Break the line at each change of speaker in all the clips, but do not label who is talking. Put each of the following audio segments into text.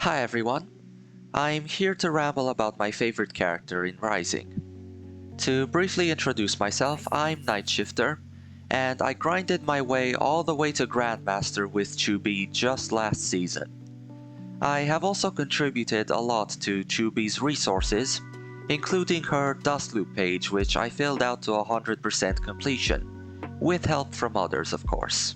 Hi everyone, I'm here to ramble about my favorite character in Rising. To briefly introduce myself, I'm Nightshifter, and I grinded my way all the way to Grandmaster with 2B just last season. I have also contributed a lot to 2B's resources, including her Dust Loop page which I filled out to 100% completion, with help from others of course.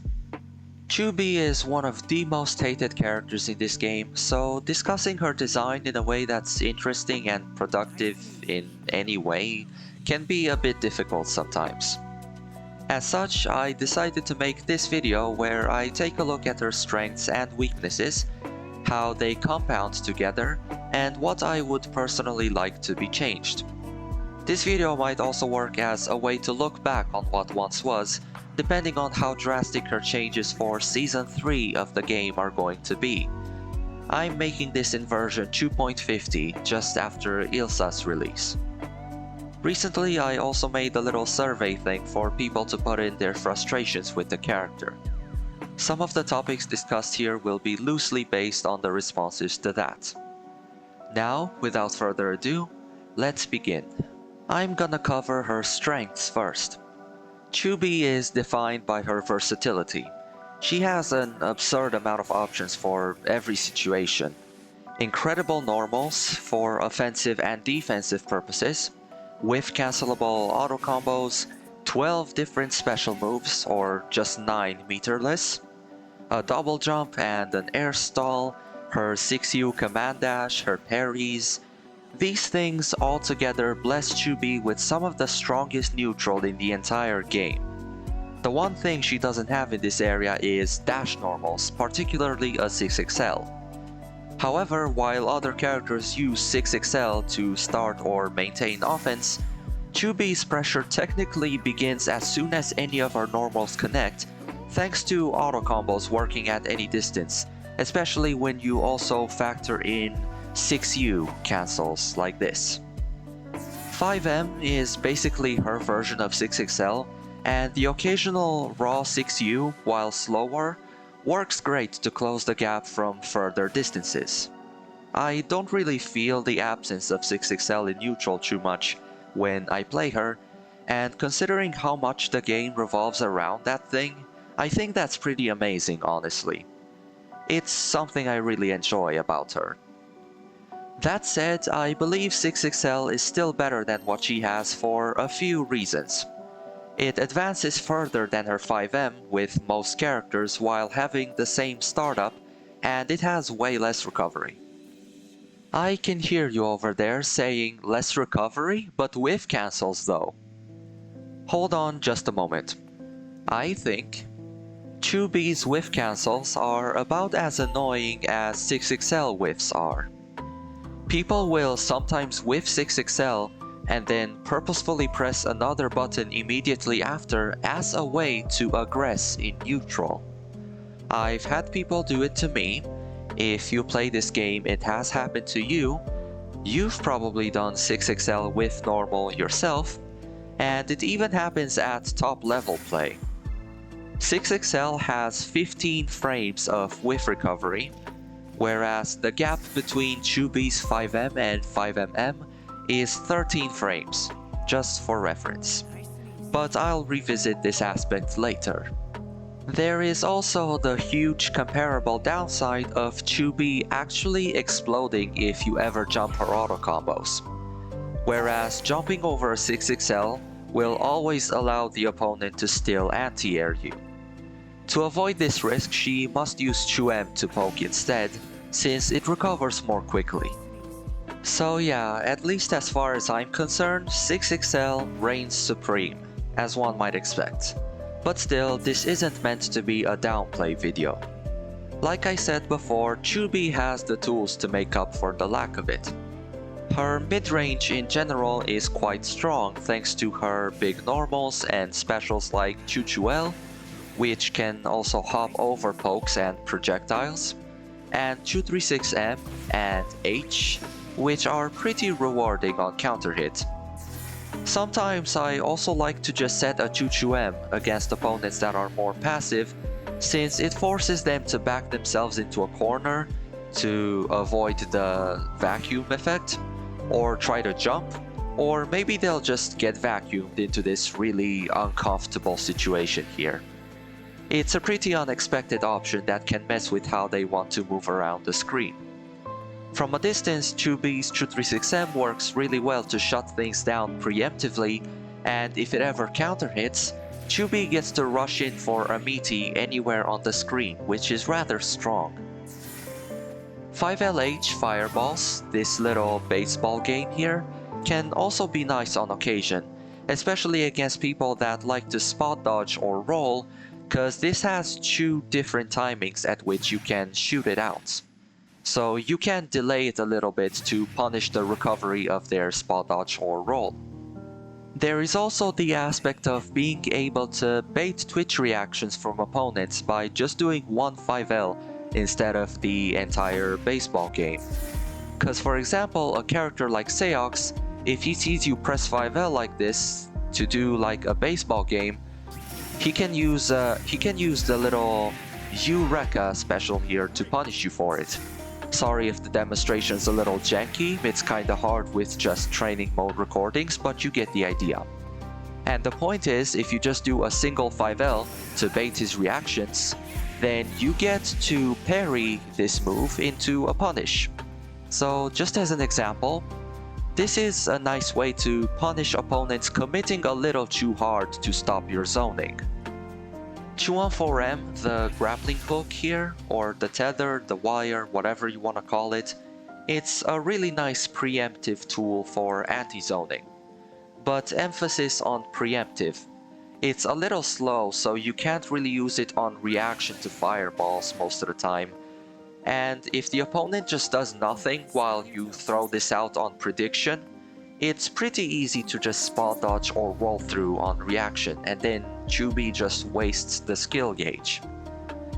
2B is one of the most hated characters in this game, so discussing her design in a way that's interesting and productive in any way can be a bit difficult sometimes. As such, I decided to make this video where I take a look at her strengths and weaknesses, how they compound together, and what I would personally like to be changed. This video might also work as a way to look back on what once was, depending on how drastic her changes for Season 3 of the game are going to be. I'm making this in version 2.50 just after Ilsa's release. Recently I also made a little survey thing for people to put in their frustrations with the character. Some of the topics discussed here will be loosely based on the responses to that. Now, without further ado, let's begin. I'm gonna cover her strengths first. 2B is defined by her versatility. She has an absurd amount of options for every situation. Incredible normals for offensive and defensive purposes, whiff cancelable auto combos, 12 different special moves or just 9 meterless, a double jump and an air stall, her 6U command dash, her parries. These things all together bless 2B with some of the strongest neutral in the entire game. The one thing she doesn't have in this area is dash normals, particularly a 6XL. However, while other characters use 6XL to start or maintain offense, 2B's pressure technically begins as soon as any of our normals connect, thanks to auto combos working at any distance, especially when you also factor in 6U cancels like this. 5M is basically her version of 6XL, and the occasional raw 6U, while slower, works great to close the gap from further distances. I don't really feel the absence of 6XL in neutral too much when I play her, and considering how much the game revolves around that thing, I think that's pretty amazing honestly. It's something I really enjoy about her. That said, I believe 6XL is still better than what she has for a few reasons. It advances further than her 5M with most characters while having the same startup, and it has way less recovery. I can hear you over there saying less recovery, but whiff cancels though. Hold on just a moment. I think 2B's whiff cancels are about as annoying as 6XL whiffs are. People will sometimes whiff 6XL and then purposefully press another button immediately after as a way to aggress in neutral. I've had people do it to me. If you play this game, it has happened to you. You've probably done 6XL with normal yourself, and it even happens at top level play. 6XL has 15 frames of whiff recovery, whereas the gap between 2B's 5M and 5MM is 13 frames, just for reference. But I'll revisit this aspect later. There is also the huge comparable downside of 2B actually exploding if you ever jump her auto combos, whereas jumping over 6XL will always allow the opponent to still anti-air you. To avoid this risk, she must use 2M to poke instead, since it recovers more quickly. So yeah, at least as far as I'm concerned, 6XL reigns supreme, as one might expect. But still, this isn't meant to be a downplay video. Like I said before, 2B has the tools to make up for the lack of it. Her mid-range in general is quite strong thanks to her big normals and specials like 2L, which can also hop over pokes and projectiles, and 236M and H, which are pretty rewarding on counter hit. Sometimes I also like to just set a 2M against opponents that are more passive, since it forces them to back themselves into a corner, to avoid the vacuum effect, or try to jump, or maybe they'll just get vacuumed into this really uncomfortable situation here. It's a pretty unexpected option that can mess with how they want to move around the screen. From a distance, 2B's True-36M works really well to shut things down preemptively, and if it ever counter-hits, 2B gets to rush in for a meaty anywhere on the screen, which is rather strong. 5LH Fireballs, this little baseball game here, can also be nice on occasion, especially against people that like to spot dodge or roll, cause this has 2 different timings at which you can shoot it out. So you can delay it a little bit to punish the recovery of their spot dodge or roll. There is also the aspect of being able to bait twitch reactions from opponents by just doing one 5L instead of the entire baseball game. Cause for example, a character like Seox, if he sees you press 5L like this to do like a baseball game, he can use the little Eureka special here to punish you for it. Sorry if the demonstration's a little janky, it's kinda hard with just training mode recordings, but you get the idea. And the point is, if you just do a single 5L to bait his reactions, then you get to parry this move into a punish. So just as an example, this is a nice way to punish opponents committing a little too hard to stop your zoning. 214M, the grappling hook here, or the tether, the wire, whatever you want to call it, it's a really nice preemptive tool for anti-zoning. But emphasis on preemptive. It's a little slow, so you can't really use it on reaction to fireballs most of the time. And if the opponent just does nothing while you throw this out on prediction, it's pretty easy to just spot dodge or roll through on reaction, and then 2B just wastes the skill gauge.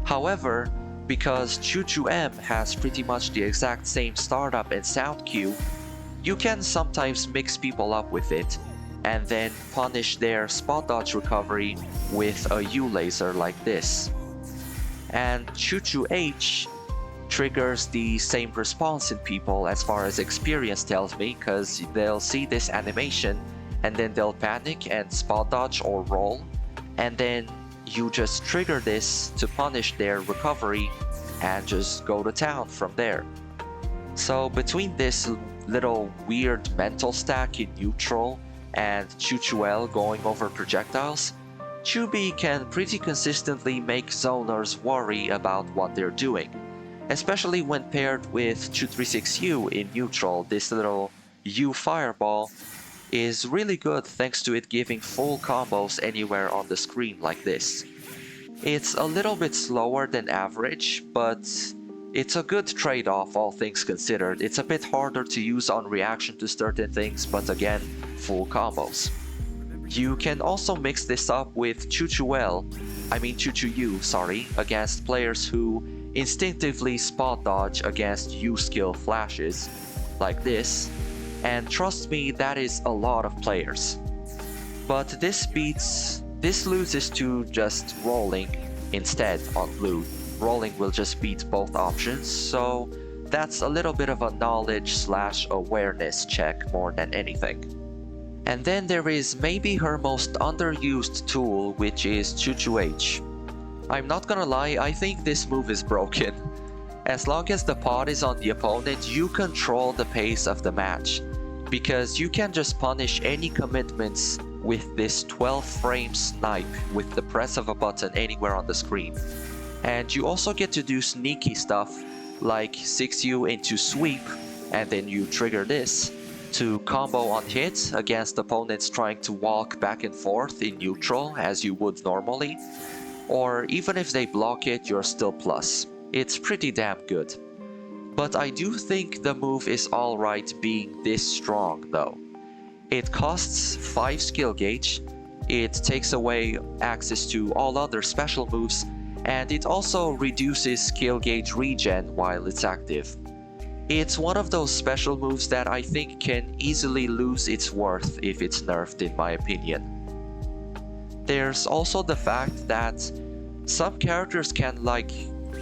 However, because 2M has pretty much the exact same startup and sound cue, you can sometimes mix people up with it, and then punish their spot dodge recovery with a U-laser like this. And 2H triggers the same response in people as far as experience tells me, because they'll see this animation and then they'll panic and spot dodge or roll, and then you just trigger this to punish their recovery and just go to town from there. So between this little weird mental stack in neutral and 2L going over projectiles, 2B can pretty consistently make zoners worry about what they're doing. Especially when paired with 236U in neutral, this little U fireball is really good thanks to it giving full combos anywhere on the screen like this. It's a little bit slower than average, but it's a good trade-off all things considered. It's a bit harder to use on reaction to certain things, but again, full combos. You can also mix this up with 2U, against players who instinctively spot dodge against U-skill flashes, like this, and trust me, that is a lot of players. But this loses to just rolling instead on blue. Rolling will just beat both options, so that's a little bit of a knowledge/awareness check more than anything. And then there is maybe her most underused tool, which is 2H. I'm not gonna lie, I think this move is broken. As long as the pot is on the opponent, you control the pace of the match, because you can just punish any commitments with this 12-frame snipe with the press of a button anywhere on the screen. And you also get to do sneaky stuff like 6U into sweep, and then you trigger this to combo on hit against opponents trying to walk back and forth in neutral as you would normally. Or even if they block it, you're still plus. It's pretty damn good. But I do think the move is alright being this strong though. It costs 5 skill gauge, it takes away access to all other special moves, and it also reduces skill gauge regen while it's active. It's one of those special moves that I think can easily lose its worth if it's nerfed, in my opinion. There's also the fact that some characters can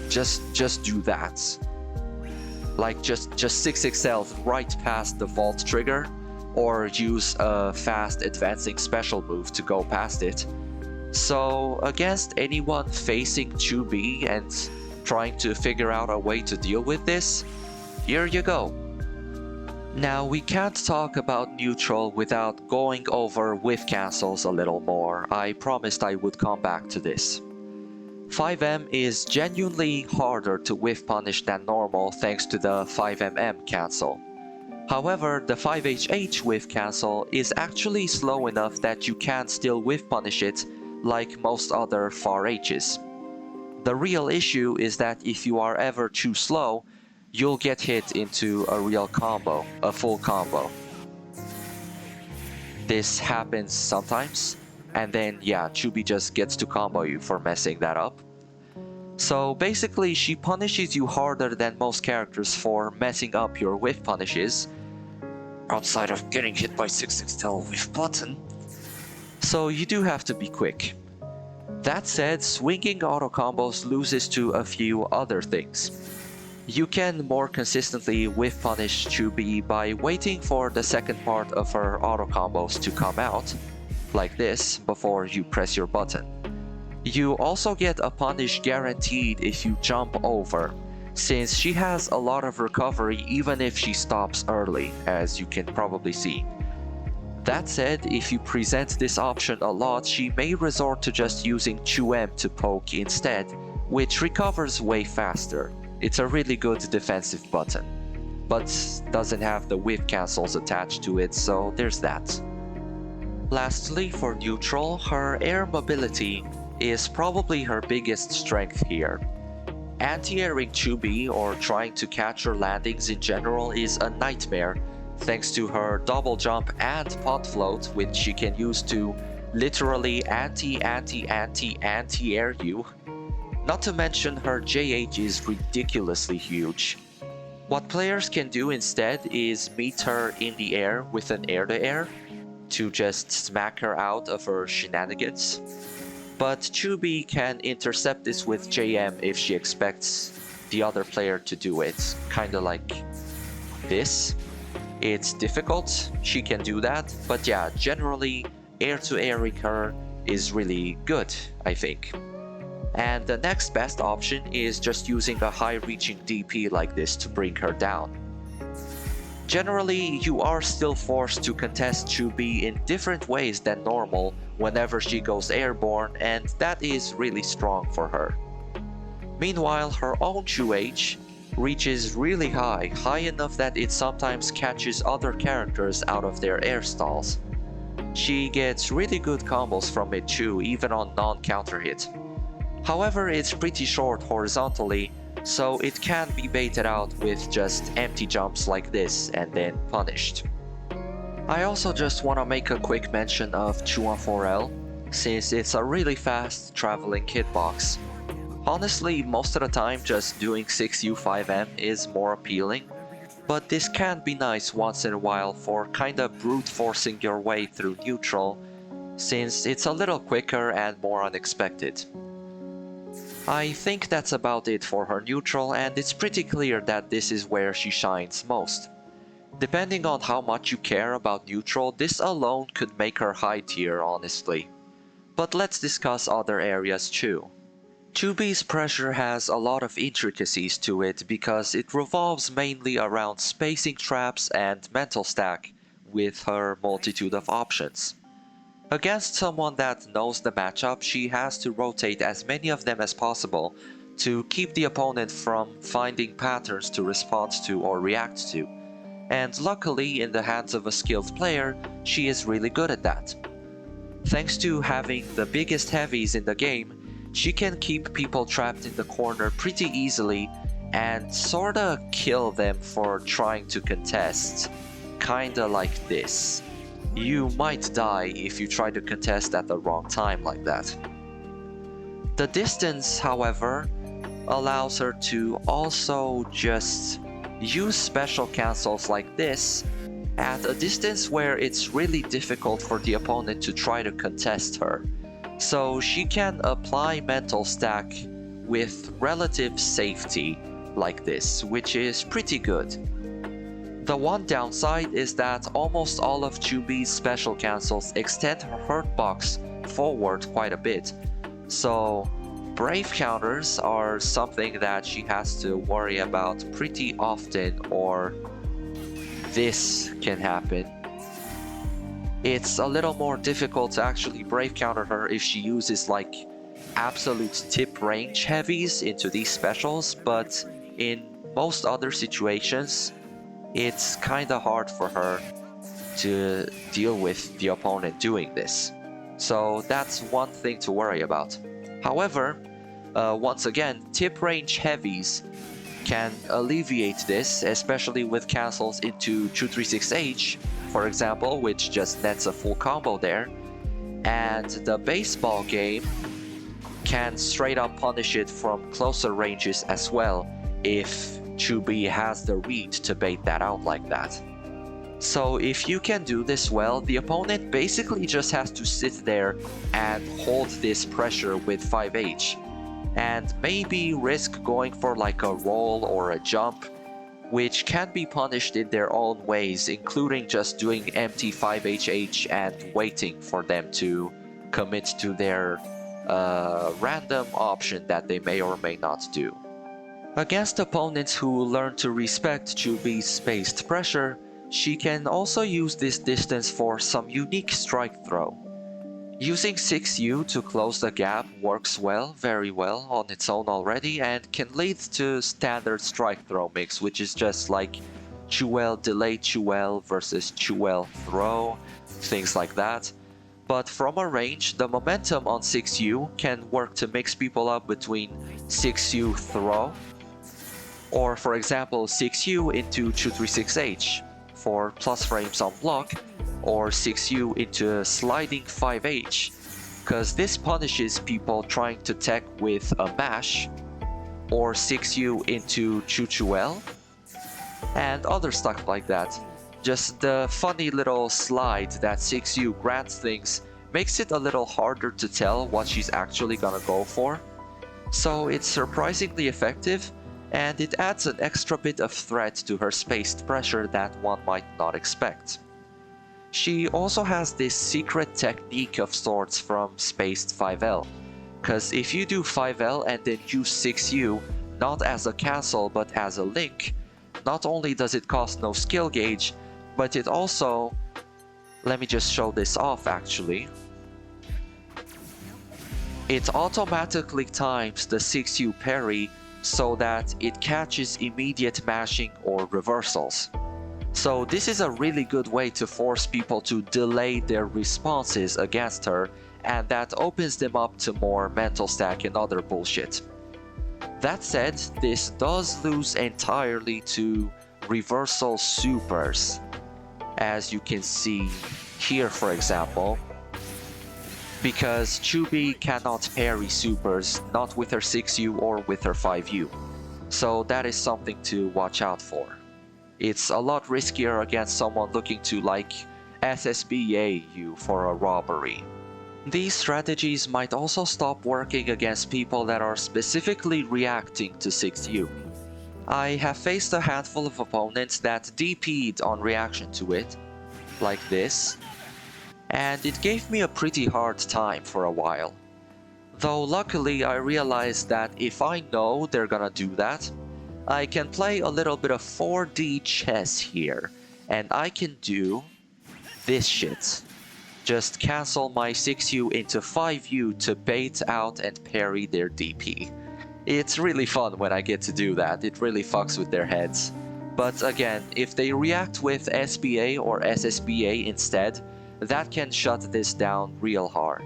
just do that. Like just 6XL right past the vault trigger, or use a fast advancing special move to go past it. So against anyone facing 2B and trying to figure out a way to deal with this, here you go. Now we can't talk about neutral without going over whiff cancels a little more. I promised I would come back to this. 5M is genuinely harder to whiff punish than normal thanks to the 5MM cancel. However, the 5HH whiff cancel is actually slow enough that you can still whiff punish it like most other far H's. The real issue is that if you are ever too slow, you'll get hit into a real combo, a full combo. This happens sometimes, and then yeah, 2B just gets to combo you for messing that up. So basically, she punishes you harder than most characters for messing up your whiff punishes, outside of getting hit by 6XL whiff button. So you do have to be quick. That said, swinging auto combos loses to a few other things. You can more consistently whiff punish 2B by waiting for the second part of her auto combos to come out, like this, before you press your button. You also get a punish guaranteed if you jump over, since she has a lot of recovery even if she stops early, as you can probably see. That said, if you present this option a lot, she may resort to just using 2M to poke instead, which recovers way faster. It's a really good defensive button, but doesn't have the whiff cancels attached to it, so there's that. Lastly, for neutral, her air mobility is probably her biggest strength here. Anti-airing 2B or trying to catch her landings in general is a nightmare thanks to her double jump and pot float, which she can use to literally anti-air you. Not to mention her JH is ridiculously huge. What players can do instead is meet her in the air with an air-to-air to just smack her out of her shenanigans. But 2B can intercept this with JM if she expects the other player to do it, kinda like this. It's difficult, she can do that, but yeah, generally air-to-airing her is really good, I think. And the next best option is just using a high-reaching DP like this to bring her down. Generally, you are still forced to contest 2B in different ways than normal whenever she goes airborne, and that is really strong for her. Meanwhile, her own 2H reaches really high enough that it sometimes catches other characters out of their air stalls. She gets really good combos from it too, even on non-counter hit. However, it's pretty short horizontally, so it can be baited out with just empty jumps like this and then punished. I also just want to make a quick mention of 214L, since it's a really fast traveling hitbox. Honestly, most of the time just doing 6U5M is more appealing, but this can be nice once in a while for kinda brute forcing your way through neutral, since it's a little quicker and more unexpected. I think that's about it for her neutral, and it's pretty clear that this is where she shines most. Depending on how much you care about neutral, this alone could make her high tier, honestly. But let's discuss other areas too. 2B's pressure has a lot of intricacies to it because it revolves mainly around spacing traps and mental stack with her multitude of options. Against someone that knows the matchup, she has to rotate as many of them as possible to keep the opponent from finding patterns to respond to or react to. And luckily, in the hands of a skilled player, she is really good at that. Thanks to having the biggest heavies in the game, she can keep people trapped in the corner pretty easily and sorta kill them for trying to contest, kinda like this. You might die if you try to contest at the wrong time like that. The distance, however, allows her to also just use special cancels like this at a distance where it's really difficult for the opponent to try to contest her. So she can apply mental stack with relative safety like this, which is pretty good. The one downside is that almost all of 2B's special cancels extend her hurt box forward quite a bit, so brave counters are something that she has to worry about pretty often, or this can happen. It's a little more difficult to actually brave counter her if she uses like absolute tip range heavies into these specials, but in most other situations, it's kinda hard for her to deal with the opponent doing this. So that's one thing to worry about. However, once again, tip range heavies can alleviate this, especially with cancels into 236H, for example, which just nets a full combo there. And the baseball game can straight up punish it from closer ranges as well if 2B has the read to bait that out like that. So if you can do this well, the opponent basically just has to sit there and hold this pressure with 5H, and maybe risk going for like a roll or a jump, which can be punished in their own ways, including just doing empty 5HH and waiting for them to commit to their random option that they may or may not do. Against opponents who learn to respect 2B's spaced pressure, she can also use this distance for some unique strike throw. Using 6U to close the gap works very well on its own already, and can lead to standard strike throw mix, which is just like Chuel delay Chuel versus Chuel throw, things like that. But from a range, the momentum on 6U can work to mix people up between 6U throw, or for example 6U into 236H for plus frames on block, or 6U into sliding 5H, because this punishes people trying to tech with a mash, or 6U into Chuchuel, and other stuff like that. Just the funny little slide that 6U grants things makes it a little harder to tell what she's actually gonna go for. So it's surprisingly effective, and it adds an extra bit of threat to her spaced pressure that one might not expect. She also has this secret technique of sorts from spaced 5L, cause if you do 5L and then use 6U not as a cancel but as a link, not only does it cost no skill gauge, but it also, let me just show this off actually, it automatically times the 6U parry so that it catches immediate mashing or reversals. So this is a really good way to force people to delay their responses against her, and that opens them up to more mental stack and other bullshit. That said, this does lose entirely to reversal supers, as you can see here for example, because 2B cannot parry supers, not with her 6U or with her 5U. So that is something to watch out for. It's a lot riskier against someone looking to like SSBA you for a robbery. These strategies might also stop working against people that are specifically reacting to 6U. I have faced a handful of opponents that DP'd on reaction to it, like this, and it gave me a pretty hard time for a while. Though luckily I realized that if I know they're gonna do that, I can play a little bit of 4D chess here, and I can do this shit. Just cancel my 6U into 5U to bait out and parry their DP. It's really fun when I get to do that, it really fucks with their heads. But again, if they react with SBA or SSBA instead, that can shut this down real hard.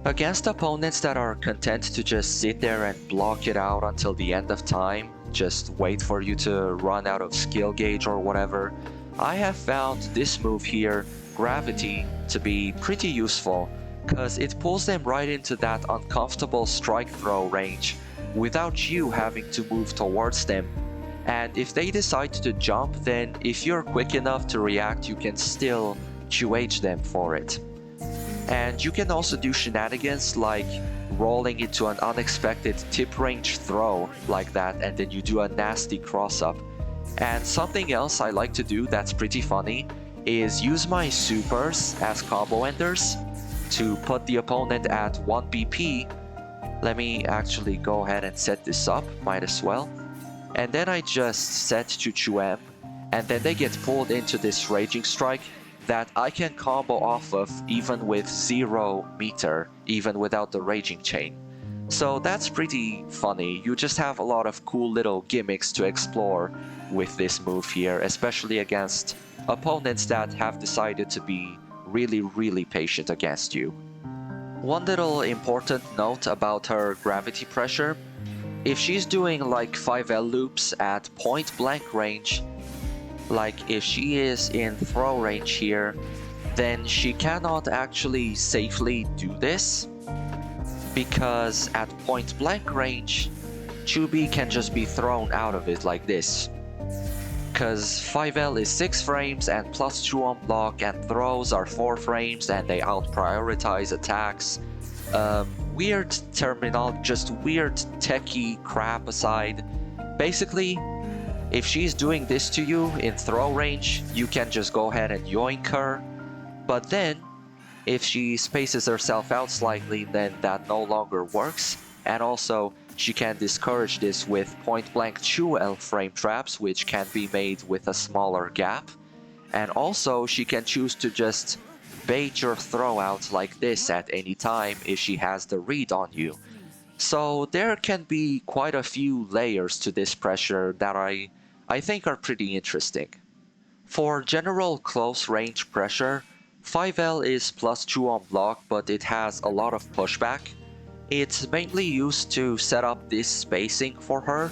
Against opponents that are content to just sit there and block it out until the end of time, just wait for you to run out of skill gauge or whatever, I have found this move here, Gravity, to be pretty useful, cause it pulls them right into that uncomfortable strike throw range without you having to move towards them. And if they decide to jump, then if you're quick enough to react, you can still QH them for it. And you can also do shenanigans like rolling into an unexpected tip range throw like that, and then you do a nasty cross up. And something else I like to do that's pretty funny is use my supers as combo enders to put the opponent at 1 BP. Let me actually go ahead and set this up, might as well. And then I just set to 2M, and then they get pulled into this Raging Strike that I can combo off of even with 0 meter, even without the Raging Chain. So that's pretty funny. You just have a lot of cool little gimmicks to explore with this move here, especially against opponents that have decided to be really patient against you. One little important note about her gravity pressure: if she's doing like 5L loops at point blank range, like if she is in throw range here, then she cannot actually safely do this, because at point blank range, 2B can just be thrown out of it like this. Because 5L is 6 frames and +2 on block, and throws are 4 frames and they out-prioritize attacks. Weird terminal, just weird techie crap aside. Basically, if she's doing this to you in throw range, you can just go ahead and yoink her. But then, if she spaces herself out slightly, then that no longer works. And also, she can discourage this with point-blank 2L frame traps, which can be made with a smaller gap. And also, she can choose to just bait your throw out like this at any time if she has the read on you. So there can be quite a few layers to this pressure that I think are pretty interesting. For general close range pressure, 5L is +2 on block, but it has a lot of pushback. It's mainly used to set up this spacing for her,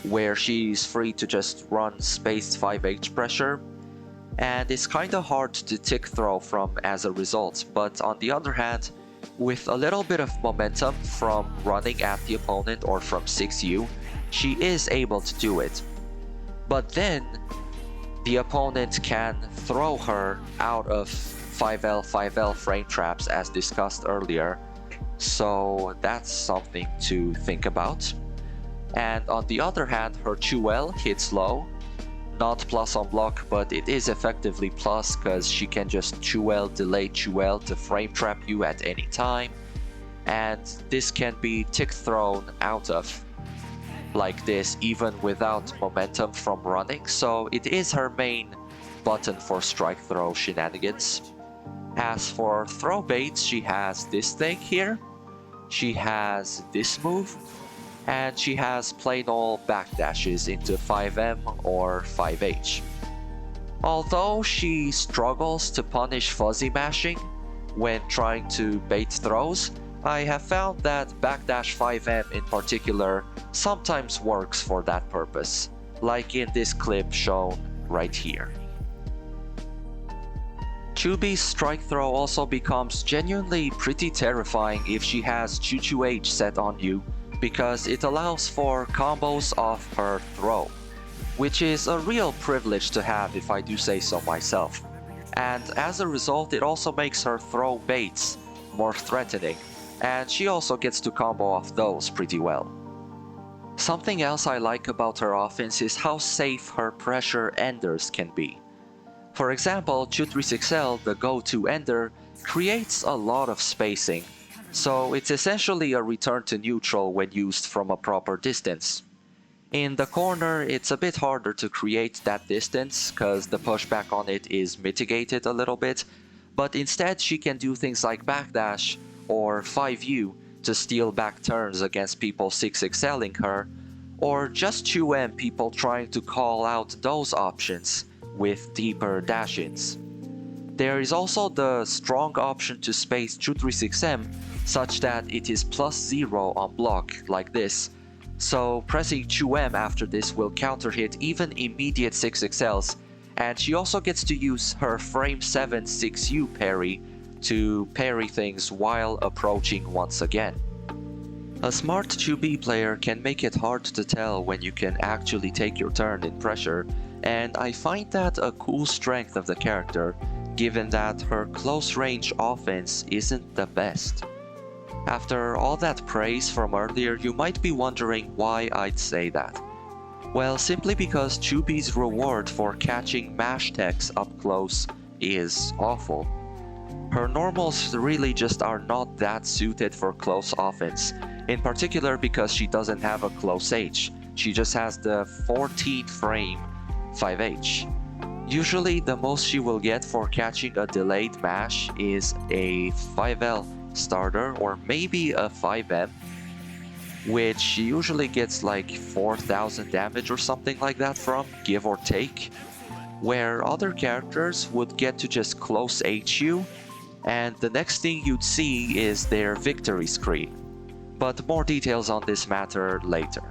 where she's free to just run spaced 5H pressure, and it's kinda hard to tick throw from as a result. But on the other hand, with a little bit of momentum from running at the opponent or from 6U, she is able to do it. But then, the opponent can throw her out of 5L frame traps as discussed earlier, so that's something to think about. And on the other hand, her 2L hits low, not plus on block, but it is effectively plus because she can just 2L delay 2L to frame trap you at any time, and this can be tick thrown out of like this even without momentum from running, so it is her main button for strike throw shenanigans. As for throw baits, she has this thing here, she has this move, and she has plain old backdashes into 5M or 5H. Although she struggles to punish fuzzy mashing when trying to bait throws, I have found that backdash 5M in particular sometimes works for that purpose, like in this clip shown right here. 2B's strike throw also becomes genuinely pretty terrifying if she has 2-2H set on you, because it allows for combos off her throw, which is a real privilege to have if I do say so myself. And as a result, it also makes her throw baits more threatening, and she also gets to combo off those pretty well. Something else I like about her offense is how safe her pressure enders can be. For example, 236L, the go-to ender, creates a lot of spacing, so it's essentially a return to neutral when used from a proper distance. In the corner, it's a bit harder to create that distance because the pushback on it is mitigated a little bit, but instead she can do things like backdash or 5U to steal back turns against people 6XLing her, or just 2M people trying to call out those options with deeper dash-ins. There is also the strong option to space 236M such that it is +0 on block like this, so pressing 2M after this will counter hit even immediate 6XLs, and she also gets to use her frame 7 6U parry to parry things while approaching once again. A smart 2B player can make it hard to tell when you can actually take your turn in pressure, and I find that a cool strength of the character, given that her close range offense isn't the best. After all that praise from earlier, you might be wondering why I'd say that. Well, simply because 2B's reward for catching mash techs up close is awful. Her normals really just are not that suited for close offense, in particular because she doesn't have a close H. She just has the 14th frame 5H. Usually the most she will get for catching a delayed mash is a 5L starter or maybe a 5M, which she usually gets like 4,000 damage or something like that from, give or take, where other characters would get to just close H you, and the next thing you'd see is their victory screen. But more details on this matter later.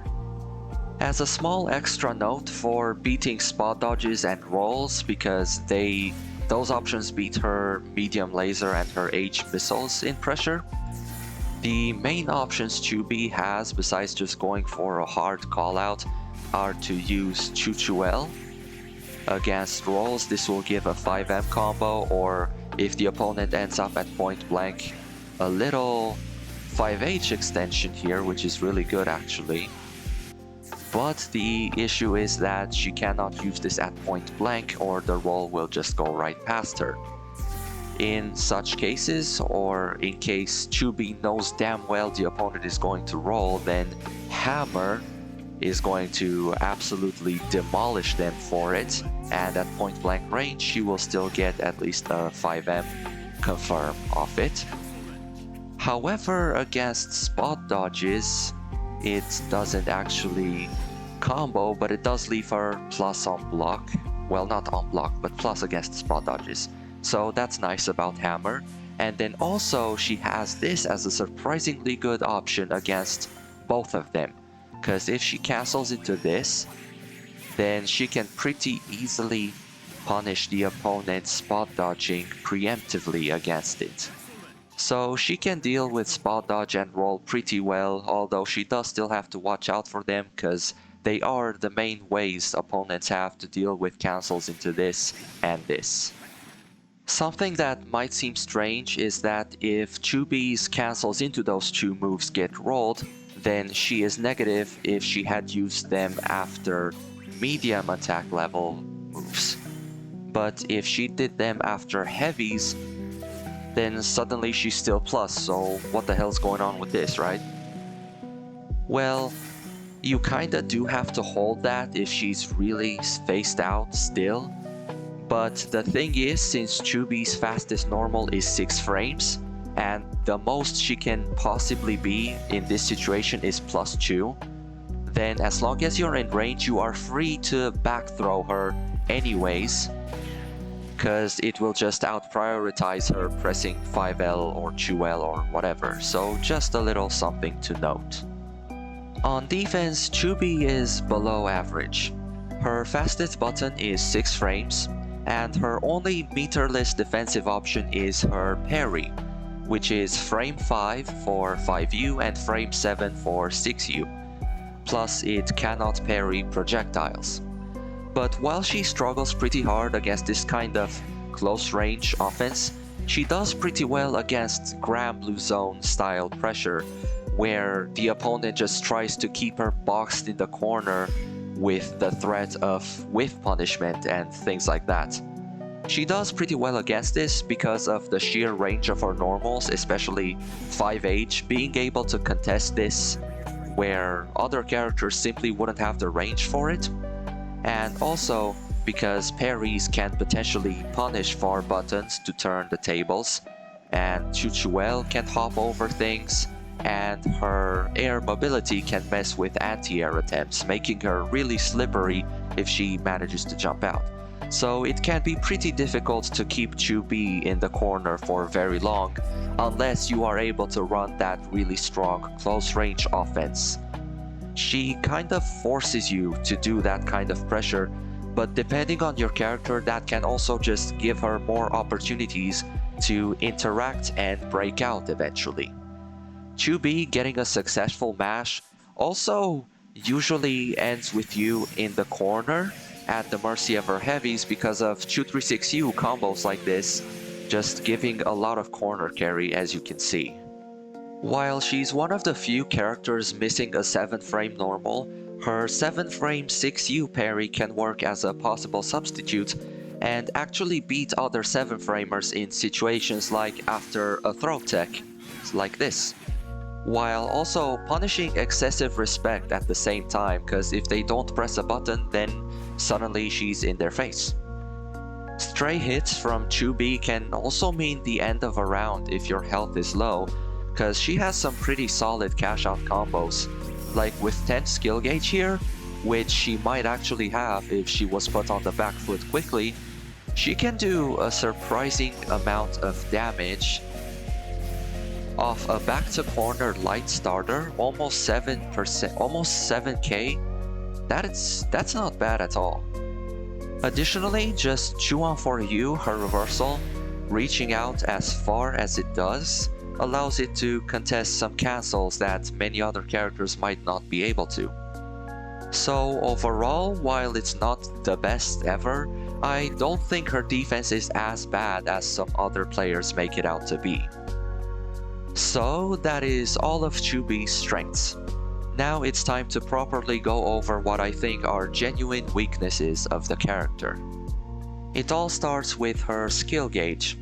As a small extra note for beating spot dodges and rolls, because those options beat her medium laser and her H missiles in pressure, the main options 2B has, besides just going for a hard callout, are to use 2L. Against rolls, this will give a 5M combo, or if the opponent ends up at point blank, a little 5H extension here, which is really good actually. But the issue is that she cannot use this at point blank or the roll will just go right past her. In such cases, or in case 2B knows damn well the opponent is going to roll, then Hammer is going to absolutely demolish them for it, and at point blank range she will still get at least a 5M confirm off it. However, against spot dodges, it doesn't actually combo, but it does leave her plus on block. Well, not on block, but plus against spot dodges. So that's nice about Hammer. And then also she has this as a surprisingly good option against both of them. Because if she cancels into this, then she can pretty easily punish the opponent's spot dodging preemptively against it. So she can deal with spot dodge and roll pretty well, although she does still have to watch out for them because they are the main ways opponents have to deal with cancels into this and this. Something that might seem strange is that if 2B's cancels into those two moves get rolled, then she is negative if she had used them after medium attack level moves. But if she did them after heavies, then suddenly she's still plus, so what the hell's going on with this, right? Well, you kinda do have to hold that if she's really spaced out still. But the thing is, since 2B's fastest normal is 6 frames, and the most she can possibly be in this situation is +2, then as long as you're in range, you are free to back throw her anyways, because it will just out-prioritize her pressing 5L or 2L or whatever, so just a little something to note. On defense, 2B is below average. Her fastest button is 6 frames, and her only meterless defensive option is her parry, which is frame 5 for 5U and frame 7 for 6U. Plus, it cannot parry projectiles. But while she struggles pretty hard against this kind of close-range offense, she does pretty well against Grand Blue Zone style pressure, where the opponent just tries to keep her boxed in the corner with the threat of whiff punishment and things like that. She does pretty well against this because of the sheer range of her normals, especially 5H, being able to contest this where other characters simply wouldn't have the range for it. And also because parries can potentially punish far buttons to turn the tables, and 2L can hop over things, and her air mobility can mess with anti-air attempts, making her really slippery if she manages to jump out. So it can be pretty difficult to keep 2B in the corner for very long, unless you are able to run that really strong close-range offense. She kind of forces you to do that kind of pressure, but depending on your character, that can also just give her more opportunities to interact and break out eventually. 2B getting a successful mash also usually ends with you in the corner at the mercy of her heavies because of 236U combos like this, just giving a lot of corner carry, as you can see. While she's one of the few characters missing a 7-frame normal, her 7-frame 6U parry can work as a possible substitute and actually beat other 7-framers in situations like after a throw tech, like this, while also punishing excessive respect at the same time, because if they don't press a button, then suddenly she's in their face. Stray hits from 2B can also mean the end of a round if your health is low, because she has some pretty solid cash out combos, like with 10 skill gauge here, which she might actually have if she was put on the back foot quickly. She can do a surprising amount of damage off a back to corner light starter, almost 7%, almost 7k. That's not bad at all. Additionally, just chew on for you, her reversal, reaching out as far as it does, allows it to contest some cancels that many other characters might not be able to. So overall, while it's not the best ever, I don't think her defense is as bad as some other players make it out to be. So that is all of 2B's strengths. Now it's time to properly go over what I think are genuine weaknesses of the character. It all starts with her skill gauge.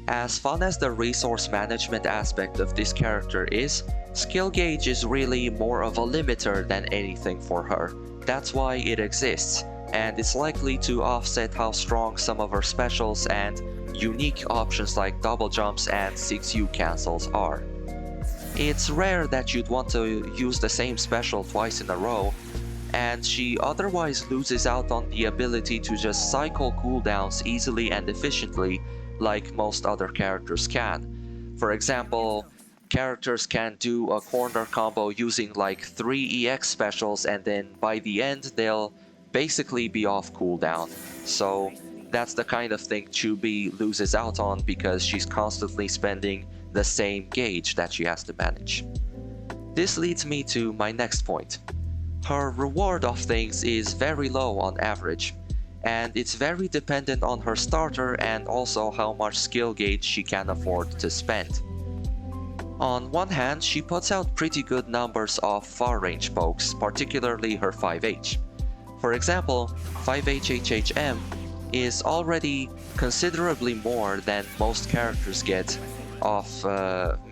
As fun as the resource management aspect of this character is, skill gauge is really more of a limiter than anything for her. That's why it exists, and it's likely to offset how strong some of her specials and unique options like double jumps and 6U cancels are. It's rare that you'd want to use the same special twice in a row, and she otherwise loses out on the ability to just cycle cooldowns easily and efficiently like most other characters can. For example, characters can do a corner combo using like 3 EX specials, and then by the end they'll basically be off cooldown. So that's the kind of thing 2B loses out on because she's constantly spending the same gauge that she has to manage. This leads me to my next point. Her reward of things is very low on average, and it's very dependent on her starter and also how much skill gauge she can afford to spend. On one hand, she puts out pretty good numbers of far range pokes, particularly her 5H. For example, 5H HHM is already considerably more than most characters get of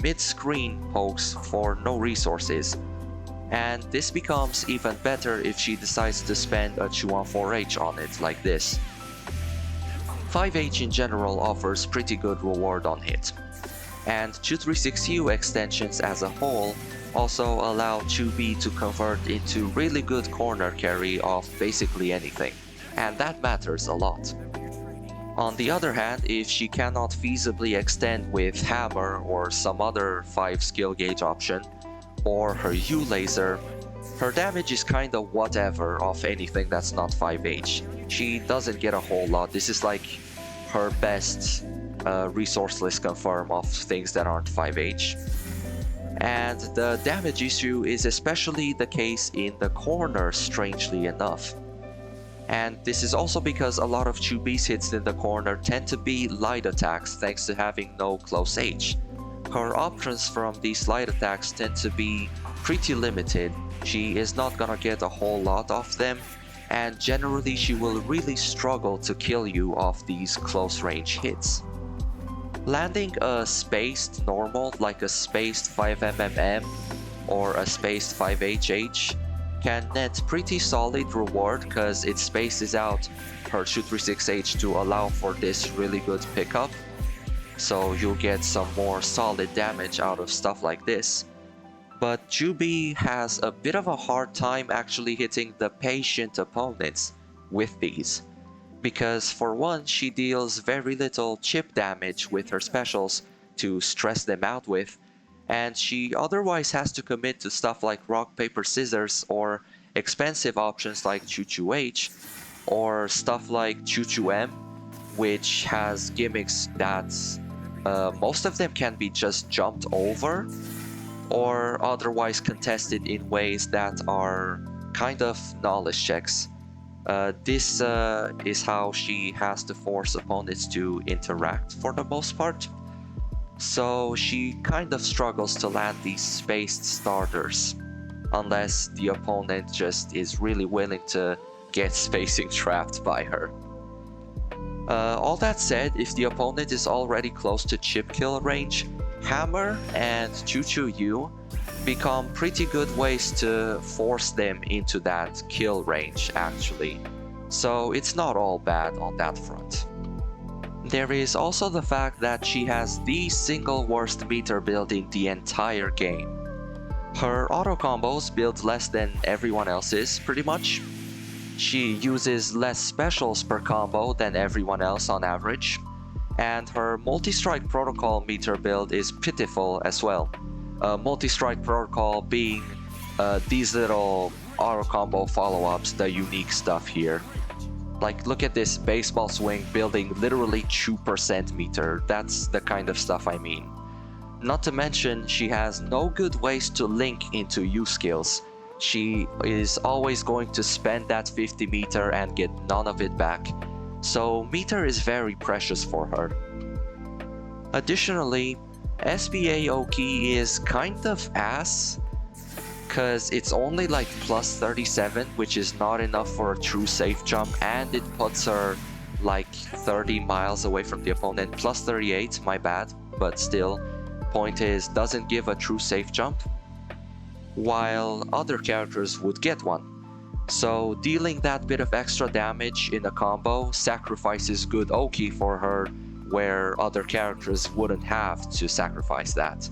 mid-screen pokes for no resources, and this becomes even better if she decides to spend a 214H on it like this. 5H in general offers pretty good reward on hit, and 236U extensions as a whole also allow 2B to convert into really good corner carry of basically anything, and that matters a lot. On the other hand, if she cannot feasibly extend with Hammer or some other 5 skill gauge option, or her U laser, her damage is kinda whatever of anything that's not 5H. She doesn't get a whole lot. This is like her best resourceless confirm of things that aren't 5H. And the damage issue is especially the case in the corner, strangely enough. And this is also because a lot of 2B's hits in the corner tend to be light attacks thanks to having no close H. Her options from these light attacks tend to be pretty limited. She is not gonna get a whole lot of them, and generally she will really struggle to kill you off these close range hits. Landing a spaced normal like a spaced 5MMM or a spaced 5HH can net pretty solid reward because it spaces out her 236H to allow for this really good pickup, so you'll get some more solid damage out of stuff like this. But 2B has a bit of a hard time actually hitting the patient opponents with these, because for one, she deals very little chip damage with her specials to stress them out with, and she otherwise has to commit to stuff like rock, paper, scissors, or expensive options like 2-2H, or stuff like 2-2M, which has gimmicks that most of them can be just jumped over, or otherwise contested in ways that are kind of knowledge checks. This is how she has to force opponents to interact for the most part. so she kind of struggles to land these spaced starters, unless the opponent just is really willing to get spacing trapped by her. All that said, if the opponent is already close to chip kill range, Hammer and Choo Choo Yu become pretty good ways to force them into that kill range actually, so it's not all bad on that front. There is also the fact that she has the single worst meter build in the entire game. Her auto combos build less than everyone else's pretty much. She uses less specials per combo than everyone else on average, and her multi-strike protocol meter build is pitiful as well. Multi-strike protocol being these little auto combo follow-ups, the unique stuff here. Like, look at this baseball swing building literally 2% meter. That's the kind of stuff I mean. Not to mention, she has no good ways to link into U skills. She is always going to spend that 50 meter and get none of it back, so meter is very precious for her. Additionally, SBA Oki is kind of ass, cause it's only like plus 37, which is not enough for a true safe jump, and it puts her like 30 miles away from the opponent. Plus 38, my bad, but still, point is, doesn't give a true safe jump, while other characters would get one. So dealing that bit of extra damage in a combo sacrifices good Oki for her, where other characters wouldn't have to sacrifice that.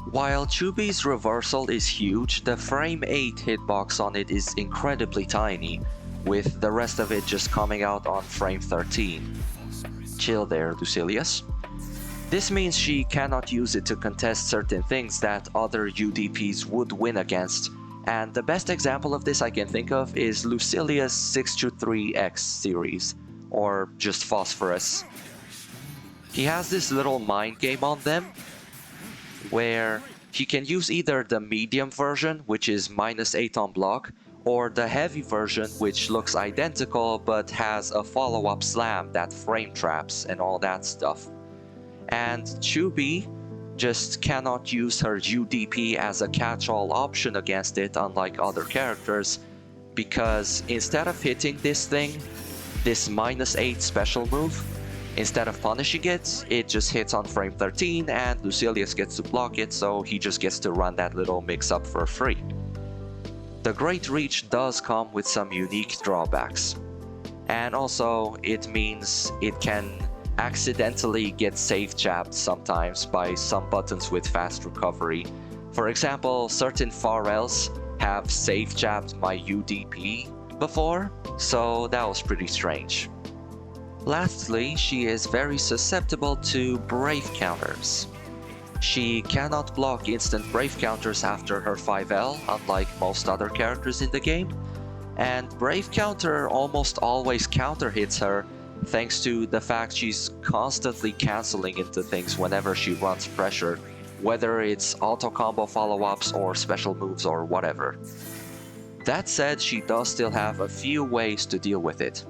While 2B's reversal is huge, the frame 8 hitbox on it is incredibly tiny, with the rest of it just coming out on frame 13. Chill there, Lucilius. This means she cannot use it to contest certain things that other UDPs would win against, and the best example of this I can think of is Lucilius 623X series, or just Phosphorus. He has this little mind game on them, where he can use either the medium version, which is -8 on block, or the heavy version, which looks identical but has a follow-up slam that frame traps and all that stuff. And 2B just cannot use her UDP as a catch-all option against it, unlike other characters, because instead of hitting this thing, this -8 special move, instead of punishing it, it just hits on frame 13 and Lucilius gets to block it, so he just gets to run that little mix-up for free. The Great Reach does come with some unique drawbacks, and also it means it can accidentally get safe jabbed sometimes by some buttons with fast recovery. For example, certain Pharrells have safe jabbed my UDP before, so that was pretty strange. Lastly, she is very susceptible to Brave counters. She cannot block instant Brave counters after her 5L, unlike most other characters in the game, and Brave counter almost always counter hits her thanks to the fact she's constantly cancelling into things whenever she runs pressure, whether it's auto combo follow-ups or special moves or whatever. That said, she does still have a few ways to deal with it.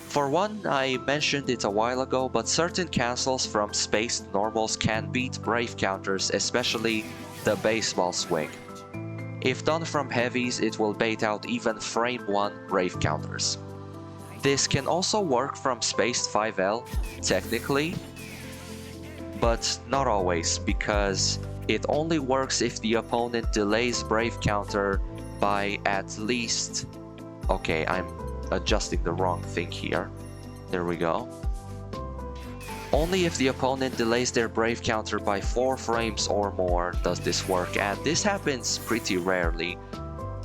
For one, I mentioned it a while ago, but certain cancels from spaced normals can beat Brave counters, especially the baseball swing. If done from heavies, it will bait out even frame 1 Brave counters. This can also work from spaced 5L, technically, but not always, because it only works if the opponent delays Brave counter by at least... Okay, I'm adjusting the wrong thing here. There we go. Only if the opponent delays their Brave counter by 4 frames or more does this work, and this happens pretty rarely.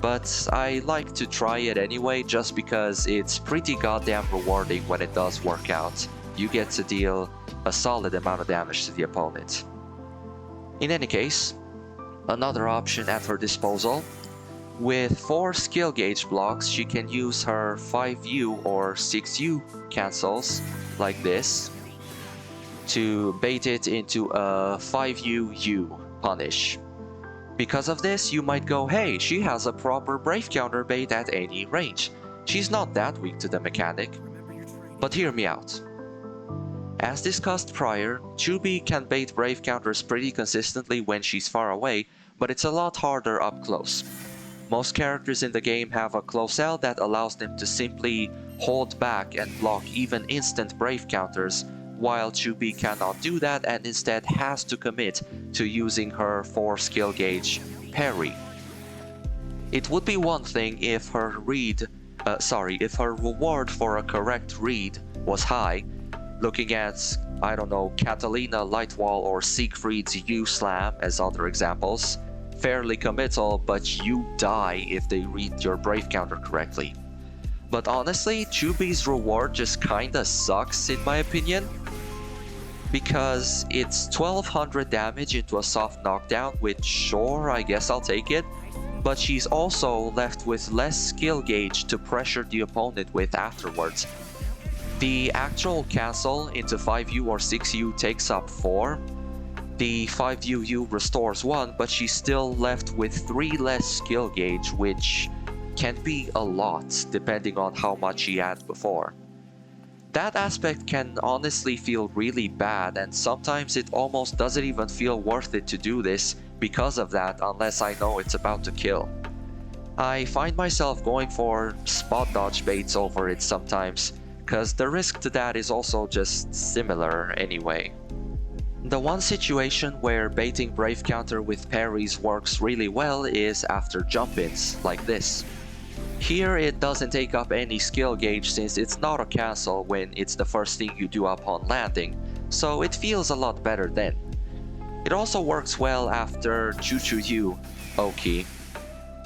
But I like to try it anyway, just because it's pretty goddamn rewarding when it does work out. You get to deal a solid amount of damage to the opponent. In any case, another option at her disposal. With 4 skill gauge blocks, she can use her 5U or 6U cancels, like this, to bait it into a 5U punish. Because of this, you might go, hey, she has a proper Brave counter bait at any range. She's not that weak to the mechanic. But hear me out. As discussed prior, 2B can bait brave counters pretty consistently when she's far away, but it's a lot harder up close. Most characters in the game have a close L that allows them to simply hold back and block even instant brave counters, while 2B cannot do that and instead has to commit to using her 4 skill gauge parry. It would be one thing if her reward for a correct read was high, looking at, I don't know, Catalina Lightwall or Siegfried's U-Slam as other examples. Fairly committal, but you die if they read your brave counter correctly. But honestly, 2B's reward just kinda sucks in my opinion, because it's 1200 damage into a soft knockdown, which sure, I guess I'll take it, but she's also left with less skill gauge to pressure the opponent with afterwards. The actual cancel into 5U or 6U takes up 4. The 5UU restores 1, but she's still left with 3 less skill gauge, which can be a lot depending on how much she had before. That aspect can honestly feel really bad, and sometimes it almost doesn't even feel worth it to do this because of that unless I know it's about to kill. I find myself going for spot dodge baits over it sometimes, cause the risk to that is also just similar anyway. The one situation where baiting brave counter with parries works really well is after jump-ins, like this. Here it doesn't take up any skill gauge since it's not a cancel when it's the first thing you do upon landing, so it feels a lot better then. It also works well after Chu-Chu-Yu, Oki.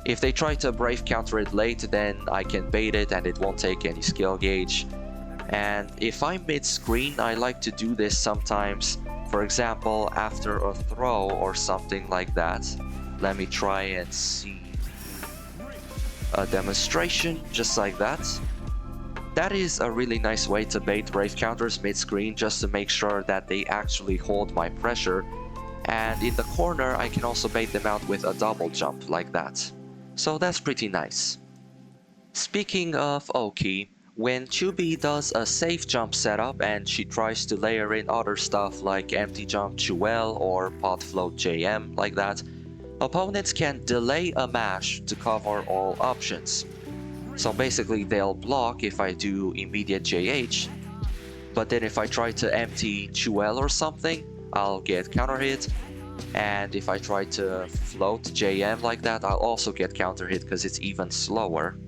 If they try to brave counter it late, then I can bait it and it won't take any skill gauge. And if I'm mid-screen, I like to do this sometimes, for example after a throw or something like that. Let me try and see a demonstration just like that. That is a really nice way to bait brave counters mid-screen just to make sure that they actually hold my pressure, and in the corner I can also bait them out with a double jump like that. So that's pretty nice. Speaking of Oki, when 2B does a safe jump setup and she tries to layer in other stuff like empty jump Chuel or pot float JM like that, opponents can delay a mash to cover all options. So basically they'll block if I do immediate JH, but then if I try to empty Chuel or something, I'll get counter hit, and if I try to float JM like that, I'll also get counter hit because it's even slower.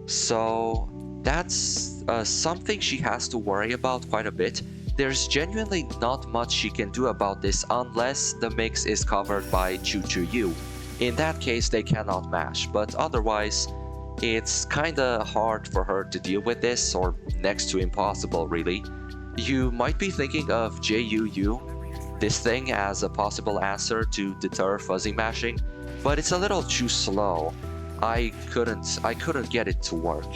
So that's something she has to worry about quite a bit. There's genuinely not much she can do about this unless the mix is covered by Chu-Chu-Yu. In that case they cannot mash, but otherwise it's kinda hard for her to deal with this, or next to impossible really. You might be thinking of JUU, this thing, as a possible answer to deter fuzzy mashing, but it's a little too slow. I couldn't get it to work.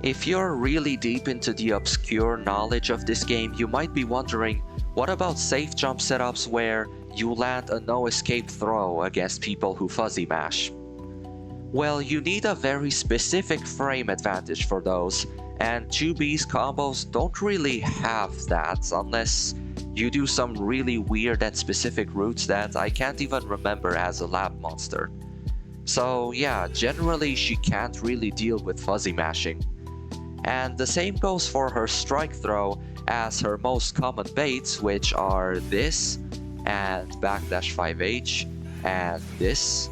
If you're really deep into the obscure knowledge of this game, you might be wondering, what about safe jump setups where you land a no escape throw against people who fuzzy mash? Well, you need a very specific frame advantage for those, and 2B's combos don't really have that unless you do some really weird and specific routes that I can't even remember as a lab monster. So yeah, generally she can't really deal with fuzzy mashing. And the same goes for her strike throw, as her most common baits, which are this, and backdash 5H, and this.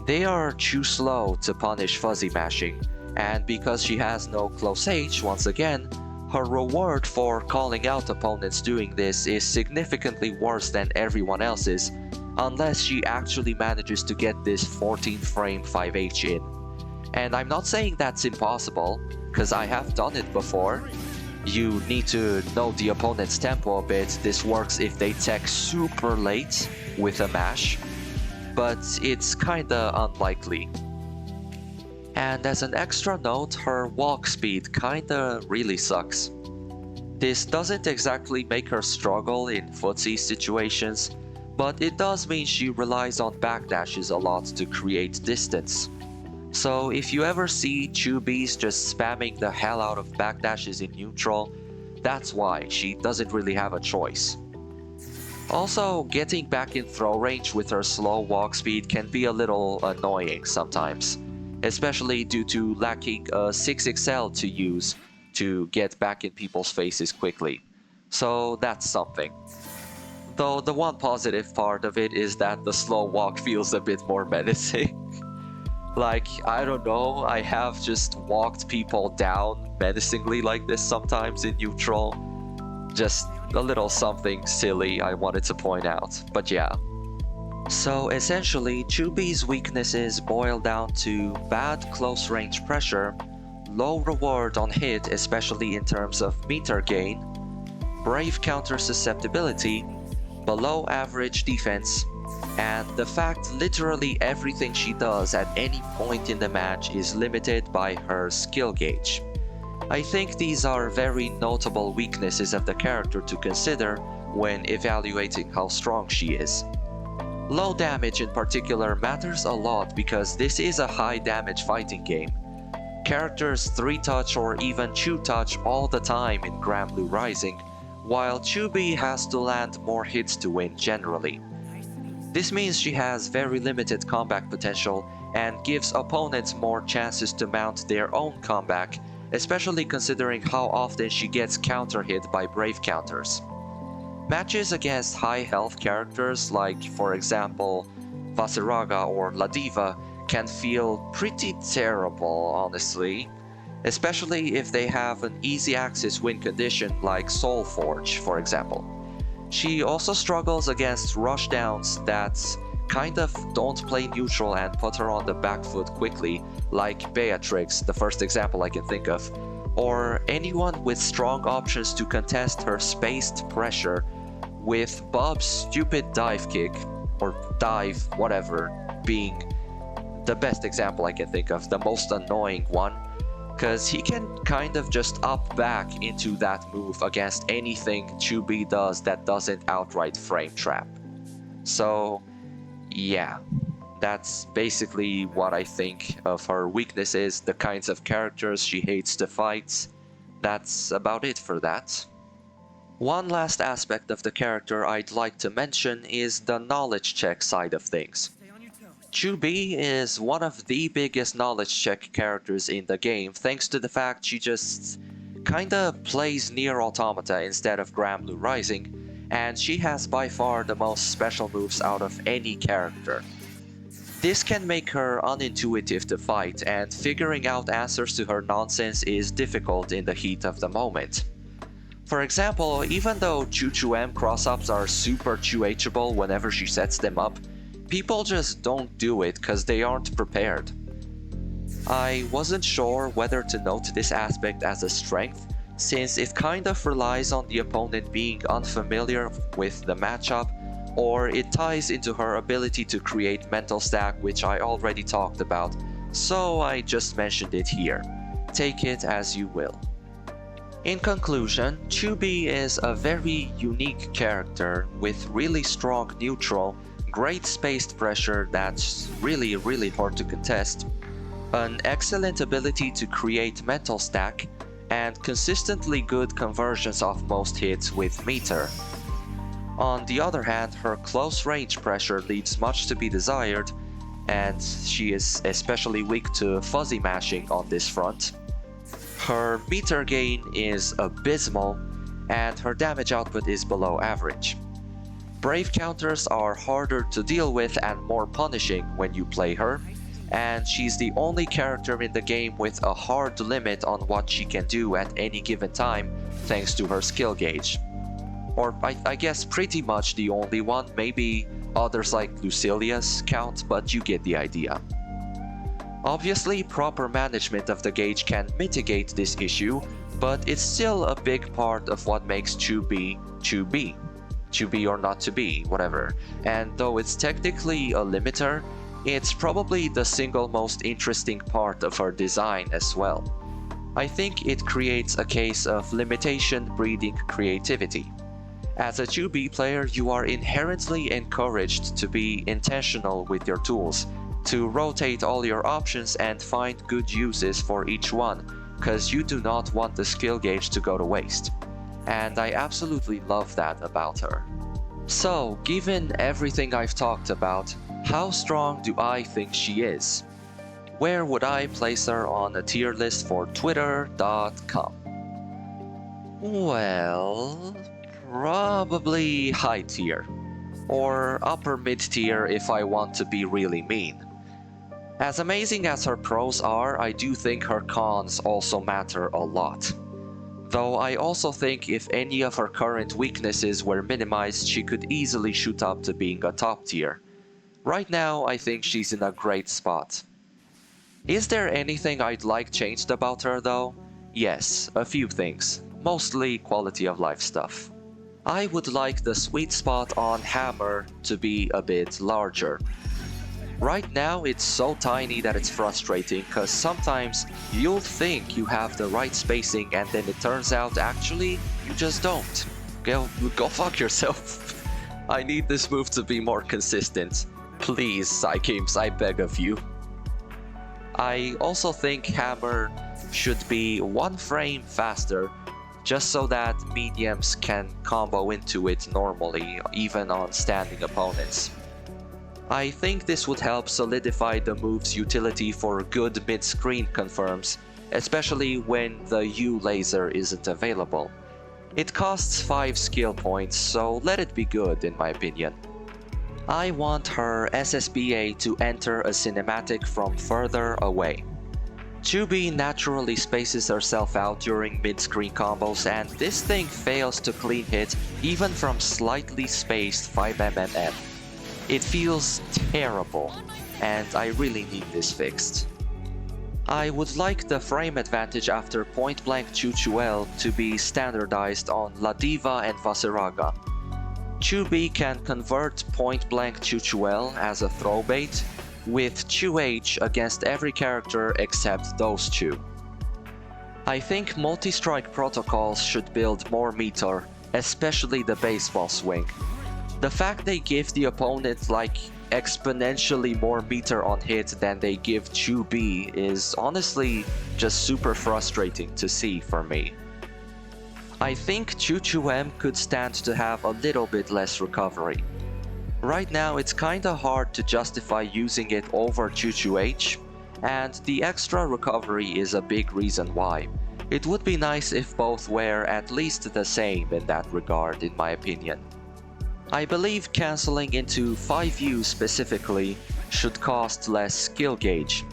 They are too slow to punish fuzzy mashing, and because she has no close H, once again, her reward for calling out opponents doing this is significantly worse than everyone else's, unless she actually manages to get this 14 frame 5H in. And I'm not saying that's impossible, because I have done it before. You need to know the opponent's tempo a bit. This works if they tech super late with a mash, but it's kinda unlikely. And as an extra note, her walk speed kinda really sucks. This doesn't exactly make her struggle in footsie situations, but it does mean she relies on backdashes a lot to create distance. So if you ever see 2B's just spamming the hell out of backdashes in neutral, that's why she doesn't really have a choice. Also, getting back in throw range with her slow walk speed can be a little annoying sometimes, especially due to lacking a 6XL to use to get back in people's faces quickly. So that's something. Though the one positive part of it is that the slow walk feels a bit more menacing. Like, I don't know, I have just walked people down menacingly like this sometimes in neutral. Just a little something silly I wanted to point out, but yeah. So essentially, 2B's weaknesses boil down to bad close range pressure, low reward on hit especially in terms of meter gain, brave counter susceptibility, below average defense, and the fact literally everything she does at any point in the match is limited by her skill gauge. I think these are very notable weaknesses of the character to consider when evaluating how strong she is. Low damage in particular matters a lot because this is a high damage fighting game. Characters 3-touch or even 2-touch all the time in Granblue Rising, while 2B has to land more hits to win generally. This means she has very limited comeback potential and gives opponents more chances to mount their own comeback, especially considering how often she gets counter-hit by brave counters. Matches against high health characters like, for example, Vasiraga or La Diva can feel pretty terrible, honestly, especially if they have an easy access win condition like Soulforge, for example. She also struggles against rushdowns that kind of don't play neutral and put her on the back foot quickly, like Beatrix, the first example I can think of, or anyone with strong options to contest her spaced pressure, with Bob's stupid dive kick, or dive, whatever, being the best example I can think of, the most annoying one, because he can kind of just up back into that move against anything 2B does that doesn't outright frame trap. So yeah, that's basically what I think of her weaknesses, the kinds of characters she hates to fight. That's about it for that. One last aspect of the character I'd like to mention is the knowledge check side of things. 2B is one of the biggest knowledge check characters in the game thanks to the fact she just kinda plays Nier Automata instead of Granblue Rising, and she has by far the most special moves out of any character. This can make her unintuitive to fight, and figuring out answers to her nonsense is difficult in the heat of the moment. For example, even though 2-2M cross-ups are super 2Hable whenever she sets them up, people just don't do it because they aren't prepared. I wasn't sure whether to note this aspect as a strength, since it kind of relies on the opponent being unfamiliar with the matchup, or it ties into her ability to create mental stack, which I already talked about, so I just mentioned it here. Take it as you will. In conclusion, 2B is a very unique character with really strong neutral, great spaced pressure that's really hard to contest, an excellent ability to create mental stack, and consistently good conversions of most hits with meter. On the other hand, her close range pressure leaves much to be desired, and she is especially weak to fuzzy mashing on this front. Her meter gain is abysmal, and her damage output is below average. Brave counters are harder to deal with and more punishing when you play her, and she's the only character in the game with a hard limit on what she can do at any given time thanks to her skill gauge. Or I guess pretty much the only one, maybe others like Lucilia's count, but you get the idea. Obviously, proper management of the gauge can mitigate this issue, but it's still a big part of what makes 2B 2B. To be or not to be, whatever. And though it's technically a limiter, it's probably the single most interesting part of her design as well. I think it creates a case of limitation breeding creativity. As a 2B player, you are inherently encouraged to be intentional with your tools, to rotate all your options and find good uses for each one, cause you do not want the skill gauge to go to waste. and I absolutely love that about her. So, given everything I've talked about, how strong do I think she is? Where would I place her on a tier list for Twitter.com? Well, probably high tier, or upper mid tier if I want to be really mean. As amazing as her pros are, I do think her cons also matter a lot. Though I also think if any of her current weaknesses were minimized, she could easily shoot up to being a top tier. Right now, I think she's in a great spot. Is there anything I'd like changed about her though? Yes, a few things, mostly quality of life stuff. I would like the sweet spot on hammer to be a bit larger. Right now it's so tiny that it's frustrating cause sometimes you'll think you have the right spacing and then it turns out actually you just don't. Go fuck yourself. I need this move to be more consistent. Please, Psygames, I beg of you. I also think hammer should be 1 frame faster, just so that mediums can combo into it normally, even on standing opponents. I think this would help solidify the move's utility for good mid-screen confirms, especially when the U laser isn't available. It costs 5 skill points, so let it be good in my opinion. I want her SSBA to enter a cinematic from further away. 2B naturally spaces herself out during mid-screen combos, and this thing fails to clean hit even from slightly spaced 5mm. It feels terrible, and I really need this fixed. I would like the frame advantage after point-blank Chuchuel to be standardized on La Diva and Vaseraga. 2B can convert point-blank Chuchuel as a throwbait, with 2H against every character except those two. I think multi-strike protocols should build more meter, especially the baseball swing. The fact they give the opponent like exponentially more meter on hit than they give 2B is honestly just super frustrating to see for me. I think 2-2M could stand to have a little bit less recovery. Right now it's kinda hard to justify using it over 2-2H, and the extra recovery is a big reason why. It would be nice if both were at least the same in that regard, in my opinion. I believe cancelling into 5U specifically should cost less skill gauge.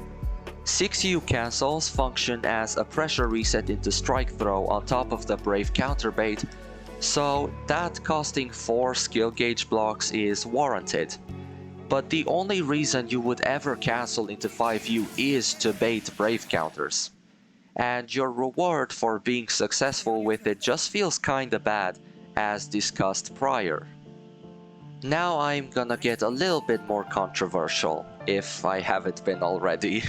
6U cancels function as a pressure reset into strike throw on top of the Brave counterbait, so that costing 4 skill gauge blocks is warranted. But the only reason you would ever cancel into 5U is to bait Brave counters. And your reward for being successful with it just feels kinda bad, as discussed prior. Now I'm gonna get a little bit more controversial, if I haven't been already.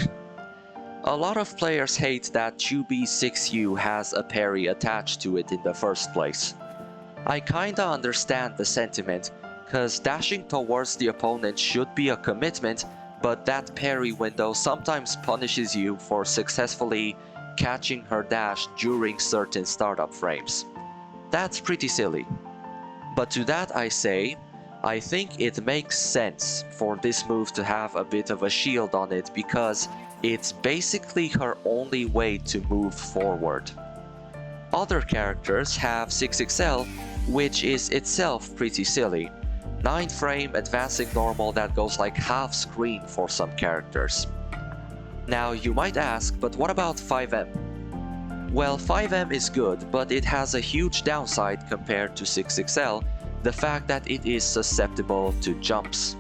A lot of players hate that 2B6U has a parry attached to it in the first place. I kinda understand the sentiment, cause dashing towards the opponent should be a commitment, but that parry window sometimes punishes you for successfully catching her dash during certain startup frames. That's pretty silly. But to that I say, I think it makes sense for this move to have a bit of a shield on it because it's basically her only way to move forward. Other characters have 6XL, which is itself pretty silly. 9 frame advancing normal that goes like half screen for some characters. Now you might ask, but what about 5M? Well, 5M is good, but it has a huge downside compared to 6XL, the fact that it is susceptible to jumps.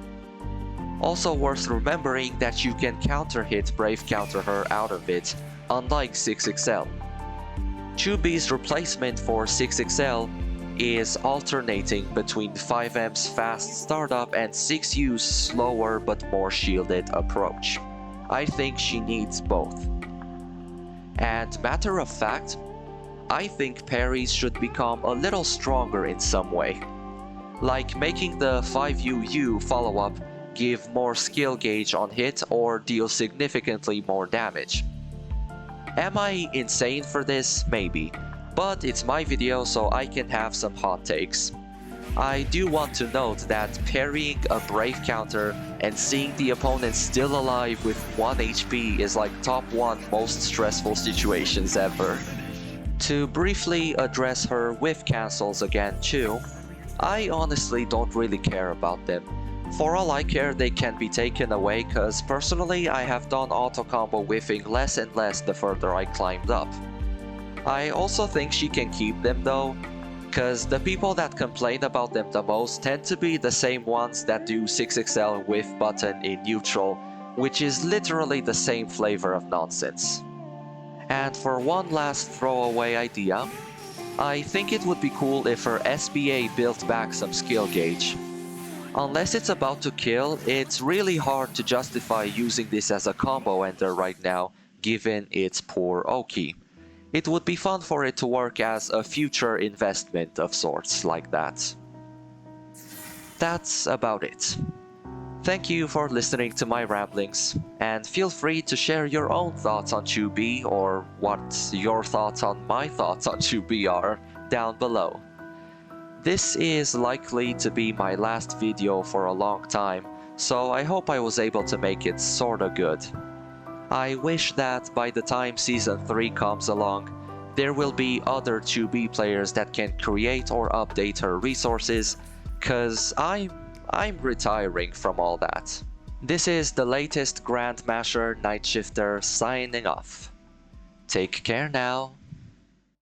Also worth remembering that you can counter hit Brave counter her out of it, unlike 6XL. 2B's replacement for 6XL is alternating between 5M's fast startup and 6U's slower but more shielded approach. I think she needs both. And matter of fact, I think parries should become a little stronger in some way. Like making the 5UU follow-up give more skill gauge on hit or deal significantly more damage. Am I insane for this? Maybe. but it's my video so I can have some hot takes. I do want to note that parrying a Brave counter and seeing the opponent still alive with 1 HP is like top 1 most stressful situations ever. To briefly address her whiff cancels again too, I honestly don't really care about them. For all I care, they can be taken away cause personally I have done auto combo whiffing less and less the further I climbed up. I also think she can keep them though, cause the people that complain about them the most tend to be the same ones that do 6XL whiff button in neutral, which is literally the same flavor of nonsense. And for one last throwaway idea, I think it would be cool if her SBA built back some skill gauge. Unless it's about to kill, it's really hard to justify using this as a combo ender right now, given its poor Oki. It would be fun for it to work as a future investment of sorts like that. That's about it. Thank you for listening to my ramblings, and feel free to share your own thoughts on 2B or what your thoughts on my thoughts on 2B are down below. This is likely to be my last video for a long time, so I hope I was able to make it sorta good. I wish that by the time Season 3 comes along, there will be other 2B players that can create or update her resources, cause I'm retiring from all that. This is the latest Grandmasher Night Shifter signing off. Take care now.